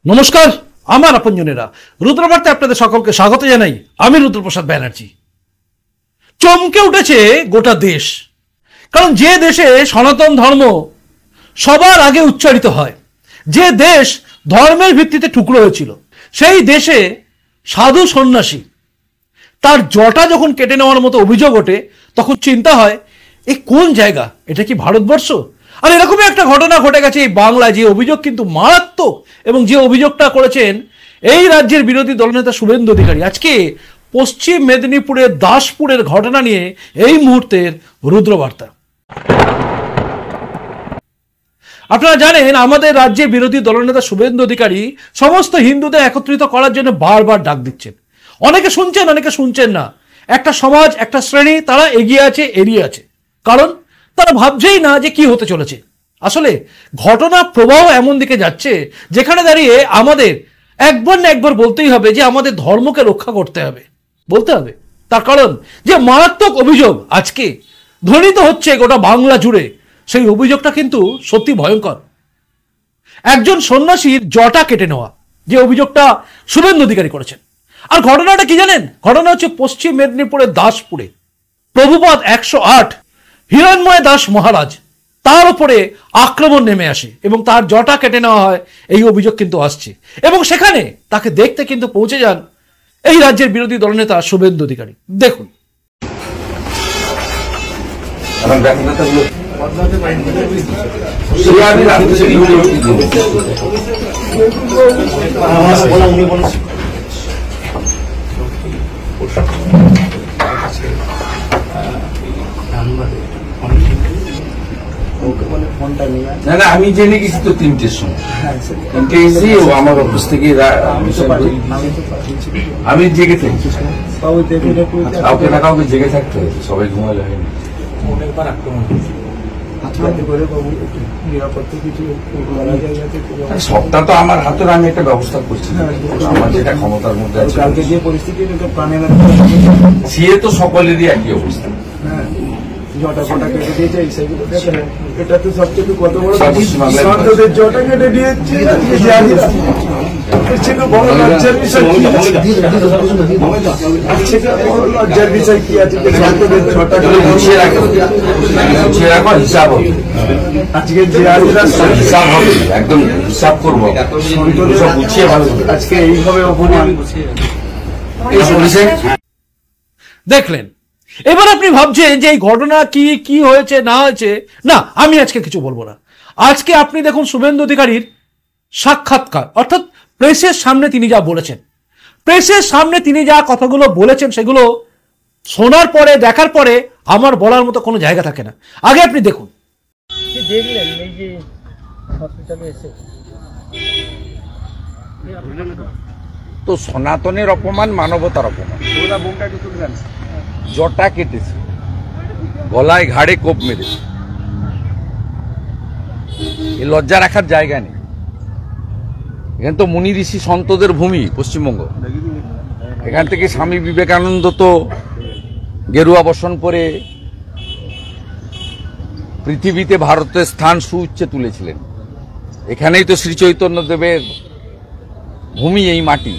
নমস্কার, আমার আপনজনেরা, রুদ্রবার্তে আপনাদের সকলকে স্বাগত জানাই। আমি রুদ্রপ্রসাদ ব্যানার্জি। চমকে উঠেছে গোটা দেশ, কারণ যে দেশে সনাতন ধর্ম সবার আগে উচ্চারিত হয়, যে দেশ ধর্মের ভিত্তিতে টুকরো হয়েছিল, সেই দেশে সাধু সন্ন্যাসী তার জটা যখন কেটে নেওয়ার মতো অভিযোগ ওঠে, তখন চিন্তা হয় এ কোন জায়গা, এটা কি ভারতবর্ষ? আর এরকমই একটা ঘটনা ঘটে গেছে এই বাংলায়, যে অভিযোগ কিন্তু মারাত্মক, এবং যে অভিযোগটা করেছেন এই রাজ্যের বিরোধী দলনেতা শুভেন্দু অধিকারী। আজকে পশ্চিম মেদিনীপুরের দাসপুরের ঘটনা নিয়ে এই মুহূর্তের রুদ্রবার্তা। আপনারা জানেন, আমাদের রাজ্যের বিরোধী দলনেতা শুভেন্দু অধিকারী সমস্ত হিন্দুদের একত্রিত করার জন্য বারবার ডাক দিচ্ছেন। অনেকে শুনছেন, অনেকে শুনছেন না। একটা সমাজ, একটা শ্রেণী তারা এগিয়ে আছে, এড়িয়ে আছে, কারণ তারা ভাবছেই না যে কি হতে চলেছে। আসলে ঘটনা প্রবাহ এমন দিকে যাচ্ছে যেখানে দাঁড়িয়ে আমাদের একবার না একবার বলতেই হবে যে আমাদের ধর্মকে রক্ষা করতে হবে, বলতে হবে। তার কারণ যে মারাত্মক অভিযোগ আজকে ধ্বনিত হচ্ছে গোটা বাংলা জুড়ে, সেই অভিযোগটা কিন্তু সত্যি ভয়ঙ্কর। একজন সন্ন্যাসীর জটা কেটে নেওয়া, যে অভিযোগটা শুভেন্দু অধিকারী করেছেন। আর ঘটনাটা কি জানেন? ঘটনা হচ্ছে পশ্চিম মেদিনীপুরের দাসপুরে প্রভুপদ 108 হিরণময় দাস মহারাজ, তার উপরে আক্রমণ নেমে আসে এবং তার জটা কেটে নেওয়া হয়, এই অভিযোগ কিন্তু আসছে। এবং সেখানে তাকে দেখতে কিন্তু পৌঁছে যান এই রাজ্যের বিরোধী দলনেতা শুভেন্দু অধিকারী। দেখুন। আমি জেনে গেছি তো 3টের সময়, 3টে এসে ও আমার অফিস থেকে আমি জেগে থাকি। কাউকে না কাউকে জেগে থাকতে হবে, সবাই ঘুমালে হয়নি। সবটা তো আমার হাতের, আমি একটা ব্যবস্থা করছি, আমার যেটা ক্ষমতার মধ্যে আছে। সিএ তো সকলেরই একই অবস্থা। জটা ফটা কেটে দিয়েছে, সেগুলো দেখেন, এটা তো সবচেয়ে কত বড় সন্তদের জটা কেটে দিয়েছে। লজ্জার বিষয় কি আছে? সন্তদের জটা গুছিয়ে রাখো, হিসাব হবে। আজকে যে হিসাব হবে, একদম হিসাব করবো, সব গুছিয়ে ভালো। আজকে এইভাবে অপমান দেখলেন। এবার আপনি ভাবছেন যে এই ঘটনা কি কি হয়েছে না হয়েছে। না, আমি আজকে কিছু বলবো না। আজকে আপনি দেখুন শুভেন্দু অধিকারীর সাক্ষাৎকার, অর্থাৎ প্রেসের সামনে তিনি যা বলেছেন, প্রেসের সামনে তিনি যা কথাগুলো বলেছেন, সেগুলো শোনার পরে, দেখার পরে আমার বলার মতো কোনো জায়গা থাকে না। আগে আপনি দেখুন। দেখলেন এই যে হসপিটালে এসে তো সনাতনের অপমান, মানবতার অপমান। জটা কেটেছে, গলায় ঘাড়ে কোপ মেরেছে, এ লজ্জা রাখার জায়গা নেই। এখানে তো মুনি ঋষি সন্তদের ভূমি পশ্চিমবঙ্গ। এখান থেকে স্বামী বিবেকানন্দ তো গেরুয়া বসন পরে পৃথিবীতে ভারতের স্থান সুউচ্চে তুলেছিলেন। এখানেই তো শ্রী চৈতন্যদেবের ভূমি, এই মাটি।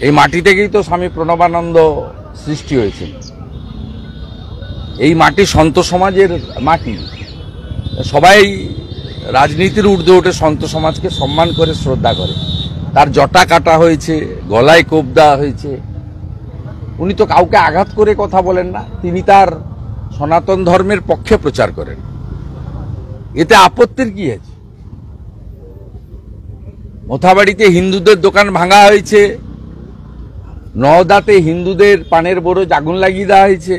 এই মাটি থেকেই তো স্বামী প্রণবানন্দ সৃষ্টি হয়েছে। এই মাটি সন্ত সমাজের মাটি। সবাই রাজনীতির ঊর্ধ্বে উঠে সন্ত সমাজকে সম্মান করে, শ্রদ্ধা করে। তার জটা কাটা হয়েছে, গলায় কোপ দেওয়া হয়েছে। উনি তো কাউকে আঘাত করে কথা বলেন না, তিনি তার সনাতন ধর্মের পক্ষে প্রচার করেন। এতে আপত্তির কি আছে? মোথাবাড়িতে হিন্দুদের দোকান ভাঙা হয়েছে, নওদাতে হিন্দুদের পানের বরজ আগুন লাগিয়ে দেওয়া হয়েছে,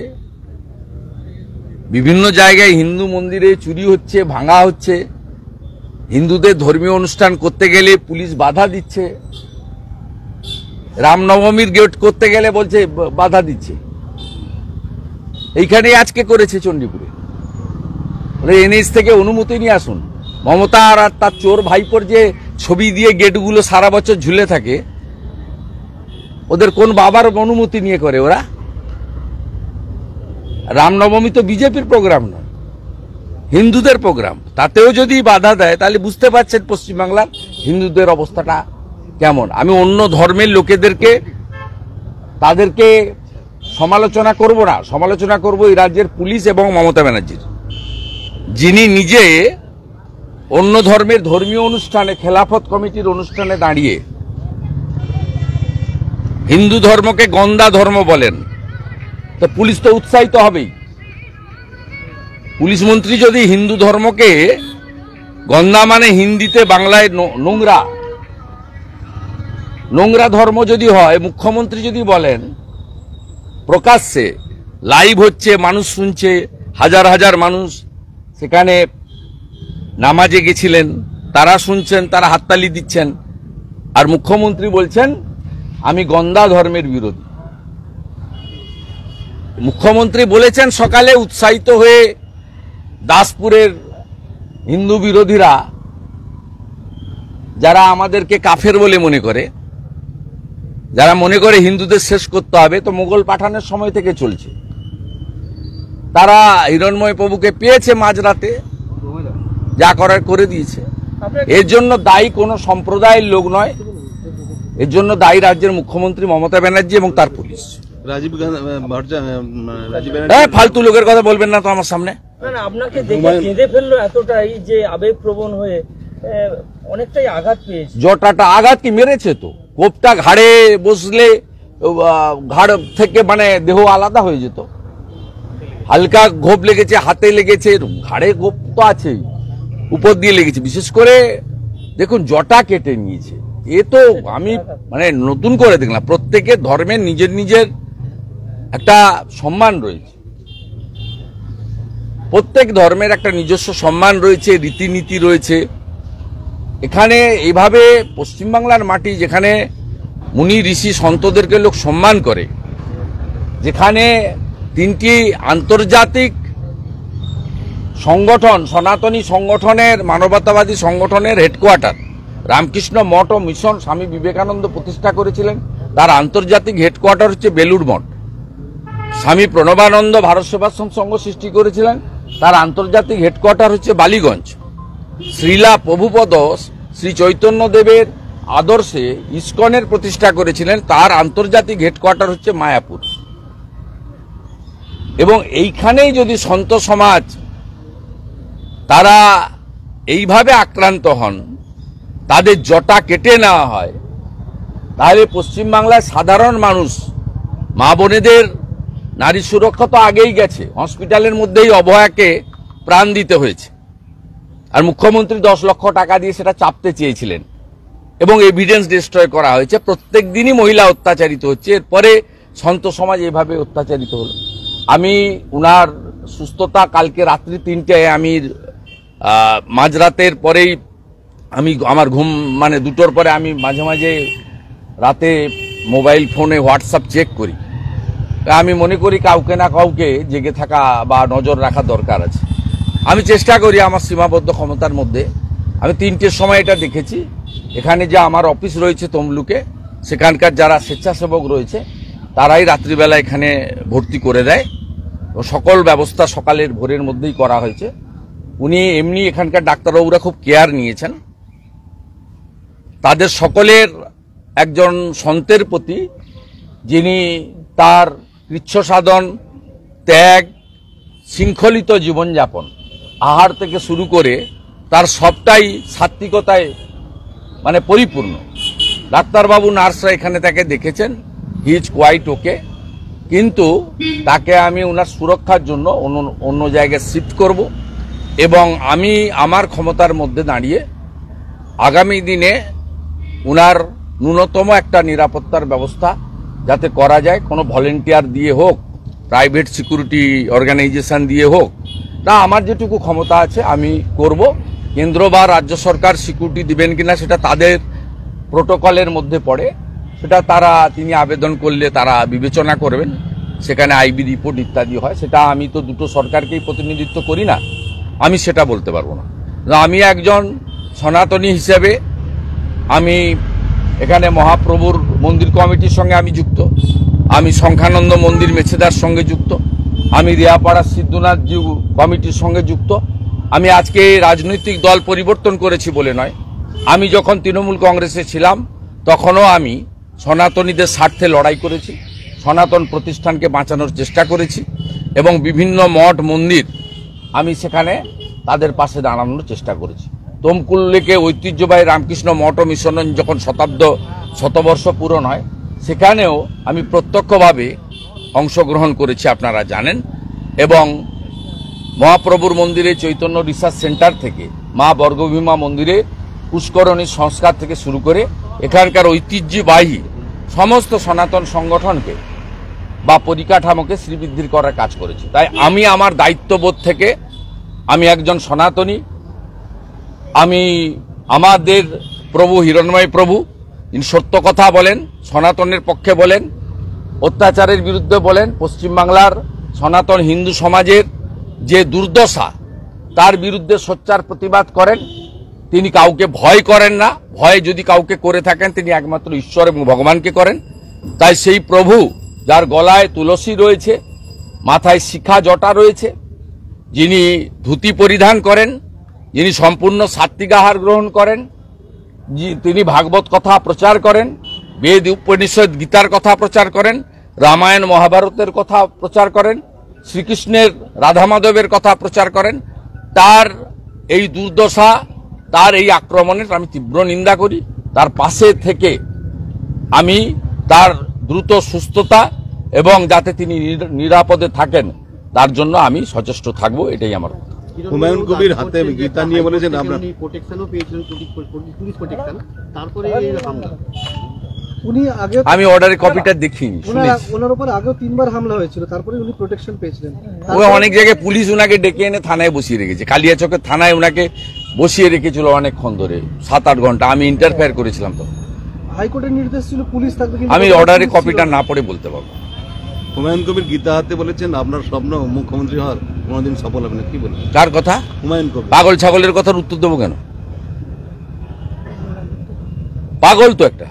বিভিন্ন জায়গায় হিন্দু মন্দিরে চুরি হচ্ছে, ভাঙা হচ্ছে, হিন্দুদের ধর্মীয় অনুষ্ঠান করতে গেলে পুলিশ বাধা দিচ্ছে, রামনবমীর গেট করতে গেলে বলছে বাধা দিচ্ছে। এইখানে আজকে করেছে চণ্ডীপুরে। এনএইচ থেকে অনুমতি নিয়ে আসুন। মমতা আর তার চোর ভাইপোর যে ছবি দিয়ে গেটগুলো সারা বছর ঝুলে থাকে, ওদের কোন বাবার অনুমতি নিয়ে করে ওরা? রামনবমী তো বিজেপির প্রোগ্রাম নয়, হিন্দুদের প্রোগ্রাম, তাতেও যদি বাধা দেয় তাহলে বুঝতে পারছেন পশ্চিমবাংলার হিন্দুদের অবস্থাটা কেমন। আমি অন্য ধর্মের লোকেদেরকে তাদেরকে সমালোচনা করব না, সমালোচনা করব এই রাজ্যের পুলিশ এবং মমতা ব্যানার্জির, যিনি নিজে অন্য ধর্মের ধর্মীয় অনুষ্ঠানে, খেলাফত কমিটির অনুষ্ঠানে দাঁড়িয়ে হিন্দু ধর্মকে গন্দা ধর্ম বলেন। তো পুলিশ তো উৎসাহিত হবেই। পুলিশ মন্ত্রী যদি হিন্দু ধর্মকে গন্দা মানে হিন্দিতে বাংলায় নোংরা, নোংরা ধর্ম যদি হয়, মুখ্যমন্ত্রী যদি বলেন প্রকাশ্যে, লাইভ হচ্ছে, মানুষ শুনছে, হাজার হাজার মানুষ সেখানে নামাজে গেছিলেন, তারা শুনছেন, তারা হাততালি দিচ্ছেন, আর মুখ্যমন্ত্রী বলছেন আমি গন্দা ধর্মের বিরোধী। মুখ্যমন্ত্রী বলেছেন সকালে উৎসাহিত হয়ে দাসপুরের হিন্দু বিরোধীরা, যারা আমাদেরকে কাফের বলে মনে করে, যারা মনে করে হিন্দুদের শেষ করতে হবে, তো মোগল পাঠানের সময় থেকে চলছে। তারা হিরণময় প্রভুকে পেয়েছে মাঝরাতে, যা করার করে দিয়েছে। এর জন্য দায়ী কোনো সম্প্রদায়ের লোক নয়, এর জন্য দায়ী রাজ্যের মুখ্যমন্ত্রী মমতা ব্যানার্জি এবং তার পুলিশ। রাজীব ফালতু লোকের কথা বলবেন না তো আমার সামনে। আপনাকে দেখে কেঁদে ফেললো এতটাই যে আবেগপ্রবণ হয়ে অনেকটাই আঘাত পেয়েছে। জটাটা আঘাত কি মেরেছে তো, কোপটা ঘাড়ে বসলে ঘাড় থেকে মানে দেহ আলাদা হয়ে যেত। হালকা ঘোপ লেগেছে, হাতে লেগেছে, ঘাড়ে ঘোপ তো আছেই, উপর দিয়ে লেগেছে। বিশেষ করে দেখুন জটা কেটে নিয়েছে। এ তো আমি মানে নতুন করে দেখলাম। প্রত্যেকের ধর্মের নিজের নিজের একটা সম্মান রয়েছে, প্রত্যেক ধর্মের একটা নিজস্ব সম্মান রয়েছে, রীতিনীতি রয়েছে। এখানে এইভাবে পশ্চিমবাংলার মাটি, যেখানে মুনি ঋষি সন্তদেরকে লোক সম্মান করে, যেখানে 3টি আন্তর্জাতিক সংগঠন, সনাতনী সংগঠনের, মানবতাবাদী সংগঠনের হেডকোয়ার্টার, রামকৃষ্ণ মঠ ও মিশন স্বামী বিবেকানন্দ প্রতিষ্ঠা করেছিলেন, তার আন্তর্জাতিক হেডকোয়ার্টার হচ্ছে বেলুড় মঠ। স্বামী প্রণবানন্দ ভারত সেবাশ্রম সংঘ সৃষ্টি করেছিলেন, তার আন্তর্জাতিক হেডকোয়ার্টার হচ্ছে বালিগঞ্জ। শ্রীলা প্রভুপদ শ্রী চৈতন্য দেবের আদর্শে ইসকনের প্রতিষ্ঠা করেছিলেন, তার আন্তর্জাতিক হেডকোয়ার্টার হচ্ছে মায়াপুর। এবং এইখানেই যদি সন্ত সমাজ তারা এইভাবে আক্রান্ত হন, তাদের জটা কেটে নেওয়া হয়, তাহলে পশ্চিমবাংলার সাধারণ মানুষ, মা বোনেদের নারী সুরক্ষা তো আগেই গেছে, হসপিটালের মধ্যেই অভয়াকে প্রাণ দিতে হয়েছে, আর মুখ্যমন্ত্রী 10 লক্ষ টাকা দিয়ে সেটা চাপতে চেয়েছিলেন এবং এভিডেন্স ডিস্ট্রয় করা হয়েছে। প্রত্যেক দিনই মহিলা অত্যাচারিত হচ্ছে, এরপরে সন্ত সমাজ এভাবে অত্যাচারিত হলো। আমি উনার সুস্থতা, কালকে রাত্রি 3টায়, আমি মাঝরাতের পরেই আমি আমার ঘুম মানে 2টোর পরে আমি মাঝে মাঝে রাতে মোবাইল ফোনে হোয়াটসঅ্যাপ চেক করি। আমি মনে করি কাউকে না কাউকে জেগে থাকা বা নজর রাখা দরকার আছে। আমি চেষ্টা করি আমার সীমাবদ্ধ ক্ষমতার মধ্যে। আমি 3টের সময় এটা দেখেছি, এখানে যে আমার অফিস রয়েছে তমলুকে, সেখানকার যারা স্বেচ্ছাসেবক রয়েছে তারাই রাত্রিবেলা এখানে ভর্তি করে দেয়। সকল ব্যবস্থা সকালের ভোরের মধ্যেই করা হয়েছে। উনি এমনি এখানকার ডাক্তারবাবুরা খুব কেয়ার নিয়েছেন। তাদের সকলের একজন সন্তের প্রতি, যিনি তার কৃচ্ছ সাধন, ত্যাগ, শৃঙ্খলিত জীবনযাপন, আহার থেকে শুরু করে তার সবটাই সাত্বিকতায় মানে পরিপূর্ণ। ডাক্তারবাবু, নার্সরা এখানে তাকে দেখেছেন, হি ইজ কোয়াইট ওকে, কিন্তু তাকে আমি ওনার সুরক্ষার জন্য অন্য জায়গায় শিফট করব এবং আমি আমার ক্ষমতার মধ্যে দাঁড়িয়ে আগামী দিনে ওনার ন্যূনতম একটা নিরাপত্তার ব্যবস্থা যাতে করা যায়, কোনো ভলেন্টিয়ার দিয়ে হোক, প্রাইভেট সিকিউরিটি অর্গানাইজেশন দিয়ে হোক, না আমার যেটুকু ক্ষমতা আছে আমি করব। কেন্দ্র বা রাজ্য সরকার সিকিউরিটি দিবেন কিনা সেটা তাদের প্রোটোকলের মধ্যে পড়ে, সেটা তিনি আবেদন করলে তারা বিবেচনা করবেন, সেখানে আইবি রিপোর্ট ইত্যাদি হয়। সেটা আমি তো দুটো সরকারকেই প্রতিনিধিত্ব করি না, আমি সেটা বলতে পারবো না। আমি একজন সনাতনী হিসেবে আমি এখানে মহাপ্রভুর মন্দির কমিটির সঙ্গে আমি যুক্ত, আমি সংখ্যানন্দ মন্দির মেছেদার সঙ্গে যুক্ত, আমি রিয়াপাড়া সিদ্ধনাথ জিউ কমিটির সঙ্গে যুক্ত, আমি আজকে রাজনৈতিক দল পরিবর্তন করেছি বলে নয়, আমি যখন তৃণমূল কংগ্রেসে ছিলাম তখনও আমি সনাতনীদের স্বার্থে লড়াই করেছি, সনাতন প্রতিষ্ঠানকে বাঁচানোর চেষ্টা করেছি এবং বিভিন্ন মঠ মন্দির আমি সেখানে তাদের পাশে দাঁড়ানোর চেষ্টা করেছি। তমকুল্লিকে ঐতিহ্যবাহী রামকৃষ্ণ মঠ ও মিশন যখন শতবর্ষ পূরণ হয় সেখানেও আমি প্রত্যক্ষভাবে অংশগ্রহণ করেছি, আপনারা জানেন। এবং মহাপ্রভুর মন্দিরে চৈতন্য রিসার্চ সেন্টার থেকে মা বর্গভীমা মন্দিরে পুষ্করণী সংস্কার থেকে শুরু করে এখানকার ঐতিহ্যবাহী সমস্ত সনাতন সংগঠনকে বা পরিকাঠামোকে শ্রীবৃদ্ধির করার কাজ করেছি। তাই আমি আমার দায়িত্ববোধ থেকে, আমি একজন সনাতনী, আমি আমাদের প্রভু হিরণ্ময় প্রভু যিনি সত্য কথা বলেন, সনাতনের পক্ষে বলেন, অত্যাচারের বিরুদ্ধে বলেন, পশ্চিমবাংলার সনাতন হিন্দু সমাজের যে দুর্দশা তার বিরুদ্ধে সোচ্চার প্রতিবাদ করেন। তিনি কাউকে ভয় করেন না, ভয় যদি কাউকে করে থাকেন তিনি একমাত্র ঈশ্বর এবং ভগবানকে করেন। তাই সেই প্রভু যার গলায় তুলসী রয়েছে, মাথায় শিখা জটা রয়েছে, যিনি ধুতি পরিধান করেন, যিনি সম্পূর্ণ সাত্বিক আহার গ্রহণ করেন, তিনি ভাগবত কথা প্রচার করেন, বেদ উপনিষদ গীতার কথা প্রচার করেন, রামায়ণ মহাভারতের কথা প্রচার করেন, শ্রীকৃষ্ণের রাধা মাধবের কথা প্রচার করেন, তার এই দুর্দশা, তার এই আক্রমণের আমি তীব্র নিন্দা করি। তার পাশে থেকে আমি তার দ্রুত সুস্থতা এবং যাতে তিনি নিরাপদে থাকেন তার জন্য আমি সচেষ্ট থাকবো, এটাই আমার কথা। হুমায়ুন কবির হাতে গীতা নিয়ে বলেছেন আমরা প্রোটেকশনও পেয়েছিলেন, পুলিশ প্রোটেকশন, তারপরে এই হামলা। উনি আগে আমি অর্ডারের কপিটা দেখিনি, ওনার উপর আগেও 3 বার হামলা হয়েছিল, তারপরে উনি প্রোটেকশন পেয়েছিলেন। ও অনেক জায়গায় পুলিশ উনাকে ডেকে এনে থানায় বসিয়ে রেখেছে, কালিয়াচকের থানায় উনাকে বসিয়ে রেখেছিল অনেকক্ষণ ধরে, 7-8 ঘন্টা। আমি ইন্টারফেয়ার করেছিলাম তো। হাইকোর্টের নির্দেশ ছিল পুলিশ থাকবে, আমি অর্ডারের কপিটা না পড়ে বলতে পারবো। হুমায়ুন কবির গীতা হাতে বলেছেন আপনার স্বপ্ন মুখ্যমন্ত্রী হওয়ার, কোনোদিন সফল হবে না, কি বলেন? কার কথা? হুমায়ুন কবির। পাগল ছাগলের কথার উত্তর দেবো কেন? পাগল তো একটা,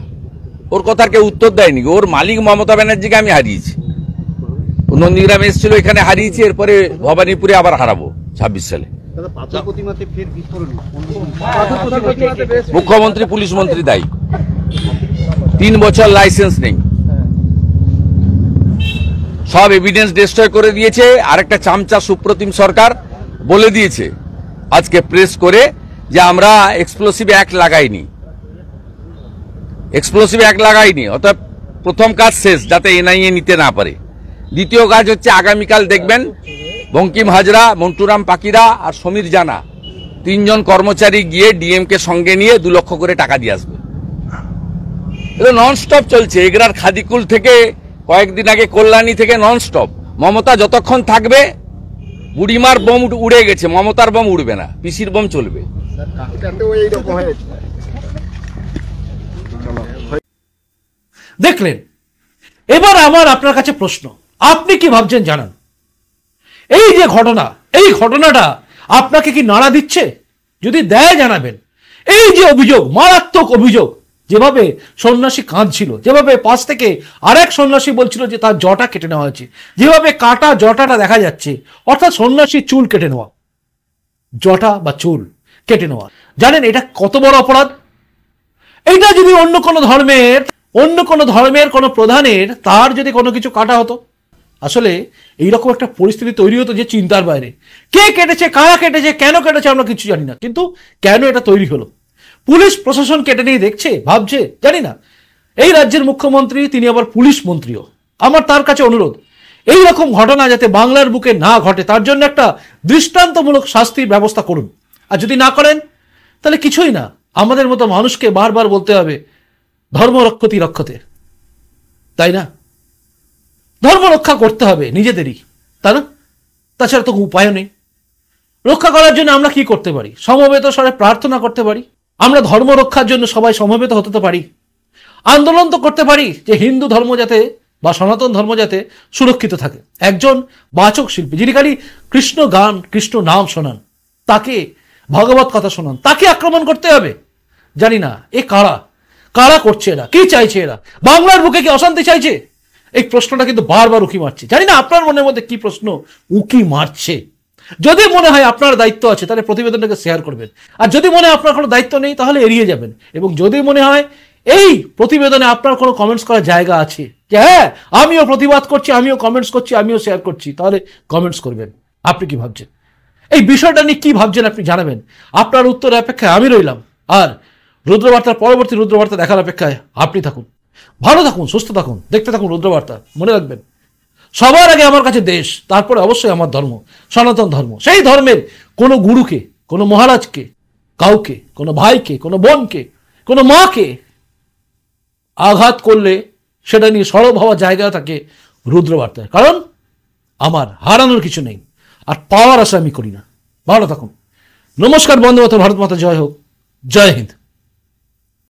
ওর কথার কেউ উত্তর দেয়নি। ওর মালিক মমতা ব্যানার্জিকে আমি হারিয়েছি, নন্দীগ্রাম এসেছিল, এখানে হারিয়েছি, এরপরে ভবানীপুরে আবার হারাবো 26 সালে। পাথর প্রতিমাতে ফের বিস্ফোরণ, মুখ্যমন্ত্রী পুলিশ মন্ত্রী দায়ী, 3 বছর লাইসেন্স নেই, সব এভিডেন্স ডিস্ট্রয় করে দিয়েছে। আরেকটা চামচা সুপ্রতিম সরকার বলে দিয়েছে আজকে প্রেস করে যে আমরা এক্সপ্লোসিভ অ্যাক্ট লাগাইনি, এক্সপ্লোসিভ অ্যাক্ট লাগাইনি। অর্থাৎ প্রথম কাজ শেষ, যাতে এনআইএ নিতে না পারে। দ্বিতীয় কাজ হচ্ছে আগামীকাল দেখবেন বঙ্কিম হাজরা, মন্টুরাম পাকিরা আর সমীর জানা 3 জন কর্মচারী গিয়ে ডিএমকে সঙ্গে নিয়ে 2 লক্ষ করে টাকা দিয়ে আসবে। এটা ননস্টপ চলছে, এগরার খাদিকুল থেকে কয়েকদিন আগে কল্যাণী থেকে ননস্টপ। মমতা যতক্ষণ থাকবে, বুড়িমার বোম উড়ে গেছে, মমতার বোম উড়বে না, পিসির বোম চলবে। দেখলেন? এবার আমার আপনার কাছে প্রশ্ন, আপনি কি ভাবছেন জানান। এই যে ঘটনা, এই ঘটনাটা আপনাকে কি নাড়া দিচ্ছে? যদি দেয় জানাবেন। এই যে অভিযোগ, মারাত্মক অভিযোগ, যেভাবে সন্ন্যাসী কাঁদছিল, যেভাবে পাশ থেকে আরেক সন্ন্যাসী বলছিল যে তার জটা কেটে নেওয়া হয়েছে, যেভাবে কাটা জটাটা দেখা যাচ্ছে, অর্থাৎ সন্ন্যাসীর চুল কেটে নেওয়া, জটা বা চুল কেটে নেওয়া, জানেন এটা কত বড় অপরাধ? এইটা যদি অন্য কোনো ধর্মের কোনো প্রধানের, তার যদি কোনো কিছু কাটা হতো, আসলে এইরকম একটা পরিস্থিতি তৈরি হতো যে চিন্তার বাইরে। কে কেটেছে, কারা কেটেছে, কেন কেটেছে আমরা কিছু জানি না, কিন্তু কেন এটা তৈরি হলো? পুলিশ প্রশাসন কেটে নিয়ে দেখছে, ভাবছে, জানি না। এই রাজ্যের মুখ্যমন্ত্রী, তিনি আবার পুলিশ মন্ত্রীও। আমার তার কাছে অনুরোধ, এই রকম ঘটনা যাতে বাংলার বুকে না ঘটে তার জন্য একটা দৃষ্টান্তমূলক শাস্তির ব্যবস্থা করুন। আর যদি না করেন তাহলে কিছুই না, আমাদের মতো মানুষকে বারবার বলতে হবে ধর্ম রক্ষতি রক্ষতে, তাই না? ধর্ম রক্ষা করতে হবে নিজেদেরই, তাই না? তাছাড়া তো উপায় নেই। রক্ষা করার জন্য আমরা কি করতে পারি? সমবেত স্বরে প্রার্থনা করতে পারি। আমরা ধর্ম রক্ষার জন্য সবাই সমবেত হতে তো পারি। আন্দোলন তো করতে পারি যে হিন্দু ধর্ম যাতে বা সনাতন ধর্ম যাতে সুরক্ষিত থাকে। একজন বাচক শিল্পী যিনি খালি কৃষ্ণ গান, কৃষ্ণ নাম শোনান, তাকে ভগবত কথা শোনান, তাকে আক্রমণ করতে হবে? জানি না এ কারা, কারা করছে এরা, কি চাইছে এরা? বাংলার বুকে কি অশান্তি চাইছে? এই প্রশ্নটা কিন্তু বারবার উকি মারছে। জানি না আপনার মনের মধ্যে কি প্রশ্ন উকি মারছে। যদি মনে হয় আপনার দায়িত্ব আছে তাহলে প্রতিবেদনটাকে শেয়ার করবেন, আর যদি মনে হয় আপনার কোনো দায়িত্ব নেই তাহলে এড়িয়ে যাবেন। এবং যদি মনে হয় এই প্রতিবেদনে আপনার কোনো কমেন্টস করার জায়গা আছে, যে হ্যাঁ আমিও প্রতিবাদ করছি, আমিও কমেন্টস করছি, আমিও শেয়ার করছি, তাহলে কমেন্টস করবেন। আপনি কি ভাবছেন এই বিষয়টা নিয়ে, কি ভাবছেন আপনি জানাবেন। আপনার উত্তরের অপেক্ষায় আমি রইলাম, আর রুদ্রবার্তার পরবর্তী রুদ্রবার্তা দেখার অপেক্ষায় আপনি থাকুন। ভালো থাকুন, সুস্থ থাকুন, দেখতে থাকুন রুদ্রবার্তা। মনে রাখবেন, সবার আগে আমার কাছে দেশ, তারপরে অবশ্যই আমার ধর্ম, সনাতন ধর্ম। সেই ধর্মের কোনো গুরুকে, কোনো মহারাজকে, কাউকে, কোনো ভাইকে, কোনো বোনকে, কোনো মাকে আঘাত করলে সেটা নিয়ে সরব হওয়ার জায়গা থাকে রুদ্রবার্তায়। কারণ আমার হারানোর কিছু নেই, আর পাওয়ার আশা আমি করি না। ভালো থাকুন। নমস্কার বন্ধু, ভারত মাতা জয় হোক, জয় হিন্দ।